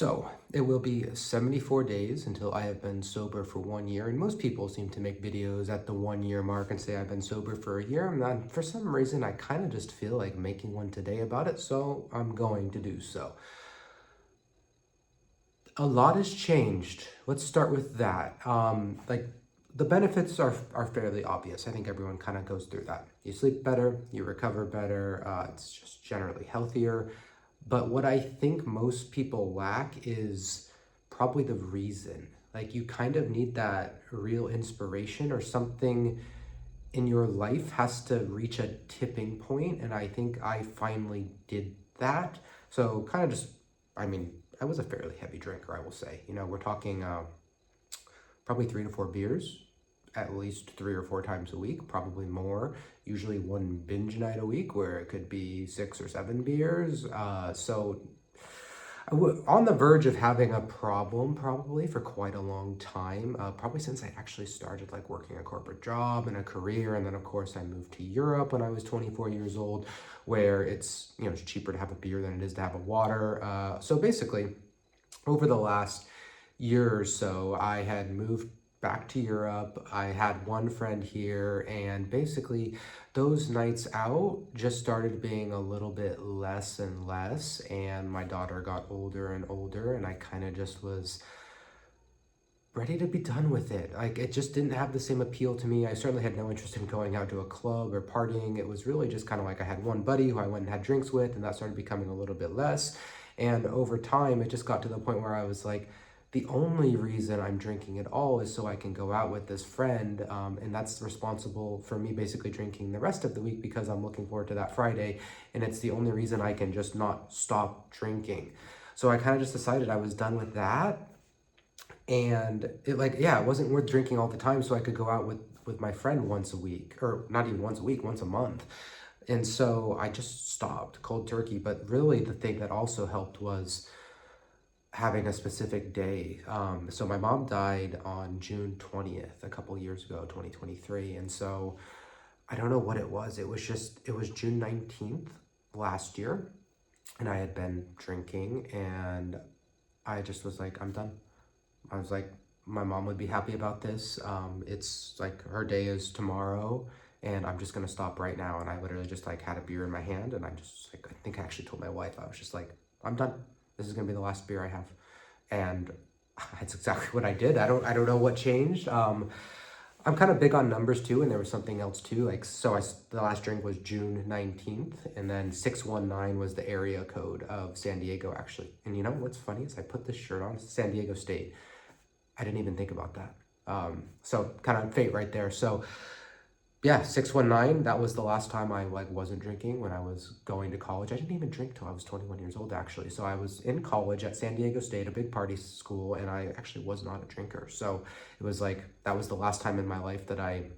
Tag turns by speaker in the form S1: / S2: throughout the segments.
S1: So, it will be 74 days until I have been sober for 1 year, and most people seem to make videos at the 1 year mark and say I've been sober for a year. And then for some reason, I kind of just feel like making one today about it, so I'm going to do so. A lot has changed. Let's start with that. The benefits are fairly obvious. I think everyone kind of goes through that. You sleep better, you recover better, it's just generally healthier. But what I think most people lack is probably the reason. Like, you kind of need that real inspiration, or something in your life has to reach a tipping point, and I think I finally did that. So kind of just, I mean, I was a fairly heavy drinker, I will say. We're talking probably 3 to 4 beers at least 3 or 4 times a week, probably more. Usually one binge night a week where it could be 6 or 7 beers. So I was on the verge of having a problem probably for quite a long time, probably since I actually started like working a corporate job and a career. And then of course I moved to Europe when I was 24 years old, where it's cheaper to have a beer than it is to have a water. So basically, over the last year or so, I had moved back to Europe. I had one friend here, and basically those nights out just started being a little bit less and less. And my daughter got older and older, and I kind of just was ready to be done with it. Like, it just didn't have the same appeal to me. I certainly had no interest in going out to a club or partying. It was really just kind of like I had one buddy who I went and had drinks with, and that started becoming a little bit less. And over time, it just got to the point where I was like, the only reason I'm drinking at all is so I can go out with this friend. And that's responsible for me basically drinking the rest of the week because I'm looking forward to that Friday. And it's the only reason I can just not stop drinking. So I kind of just decided I was done with that. And it wasn't worth drinking all the time, so I could go out with my friend once a week, or not even once a week, once a month. And so I just stopped cold turkey. But really the thing that also helped was having a specific day. So my mom died on June 20th, a couple years ago, 2023. And so I don't know what it was. It was June 19th last year, and I had been drinking, and I just was like, I'm done. I was like, my mom would be happy about this. It's like her day is tomorrow, and I'm just gonna stop right now. And I literally just like had a beer in my hand, and I just like, I think I actually told my wife, I was just like, I'm done. This is gonna be the last beer I have. And that's exactly what I did. I don't know what changed. I'm kind of big on numbers too, and there was something else too. Like, so the last drink was June 19th, and then 619 was the area code of San Diego, actually. And you know what's funny is I put this shirt on, San Diego State. I didn't even think about that. So kind of fate right there. So yeah, 619, that was the last time I like wasn't drinking when I was going to college. I didn't even drink till I was 21 years old, actually. So I was in college at San Diego State, a big party school, and I actually was not a drinker. So it was like, that was the last time in my life that I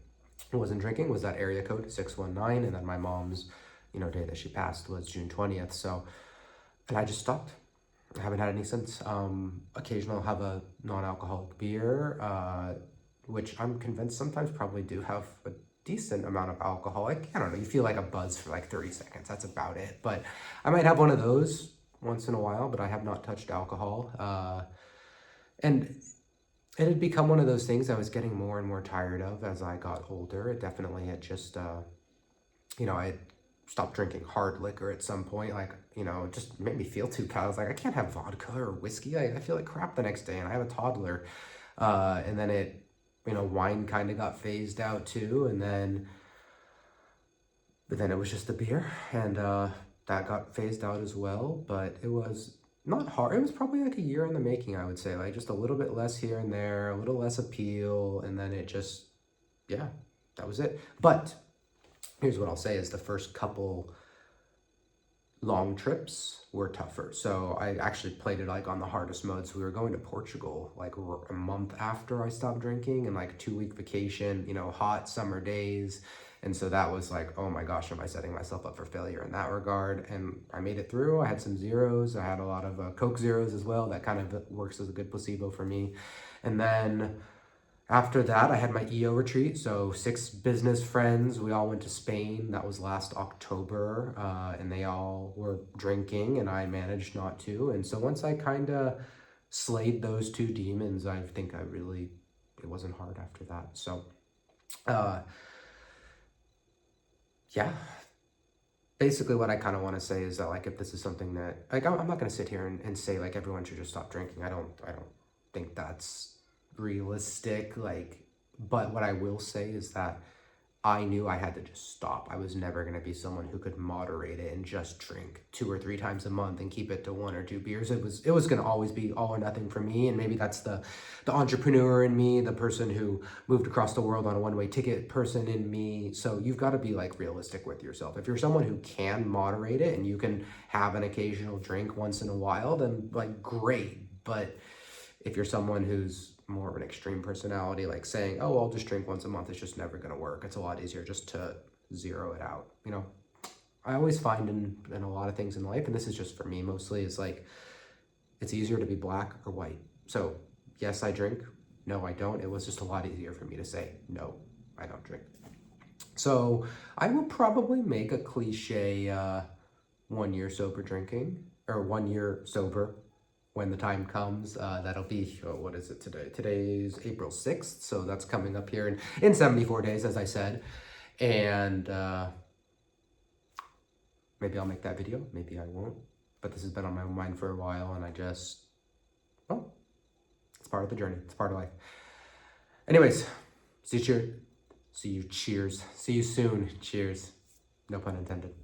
S1: wasn't drinking, was that area code 619. And then my mom's, day that she passed was June 20th. So, and I just stopped. I haven't had any since. Occasionally I'll have a non-alcoholic beer, which I'm convinced sometimes probably do have a decent amount of alcohol. Like, I don't know, you feel like a buzz for like 30 seconds. That's about it. But I might have one of those once in a while, but I have not touched alcohol. And it had become one of those things I was getting more and more tired of as I got older. It definitely had just, I had stopped drinking hard liquor at some point. Like, it just made me feel too bad. I was like, I can't have vodka or whiskey. I feel like crap the next day, and I have a toddler. And then wine kind of got phased out too. But then it was just the beer, and that got phased out as well. But it was not hard. It was probably like a year in the making, I would say. Like, just a little bit less here and there, a little less appeal, and then it just, yeah, that was it. But here's what I'll say is the first couple long trips were tougher. So I actually played it like on the hardest mode. So we were going to Portugal like a month after I stopped drinking, and like 2 week vacation, hot summer days. And so that was like, oh my gosh, am I setting myself up for failure in that regard? And I made it through. I had some zeros. I had a lot of Coke zeros as well. That kind of works as a good placebo for me. And then After that, I had my EO retreat. So 6 business friends, we all went to Spain. That was last October, and they all were drinking, and I managed not to. And so once I kind of slayed those 2 demons, I think it wasn't hard after that. So, yeah. Basically, what I kind of want to say is that, like, if this is something that, like, I'm not going to sit here and say, like, everyone should just stop drinking. I don't think that's realistic. Like, but what I will say is that I knew I had to just stop. I was never going to be someone who could moderate it and just drink 2 or 3 times a month and keep it to 1 or 2 beers. It was going to always be all or nothing for me. And maybe that's the entrepreneur in me, the person who moved across the world on a one-way ticket person in me. So you've got to be, like, realistic with yourself. If you're someone who can moderate it and you can have an occasional drink once in a while, then, like, great. But if you're someone who's more of an extreme personality, like saying, oh, I'll just drink once a month, it's just never going to work. It's a lot easier just to zero it out. You know, I always find in a lot of things in life, and this is just for me mostly, is like, it's easier to be black or white. So yes, I drink. No, I don't. It was just a lot easier for me to say, no, I don't drink. So I will probably make a cliche 1 year sober drinking, or 1 year sober when the time comes. That'll be, what is it today? Today's April 6th, so that's coming up here in 74 days, as I said. And maybe I'll make that video, maybe I won't. But this has been on my mind for a while, and well, it's part of the journey. It's part of life. Anyways, see you soon. Cheers. No pun intended.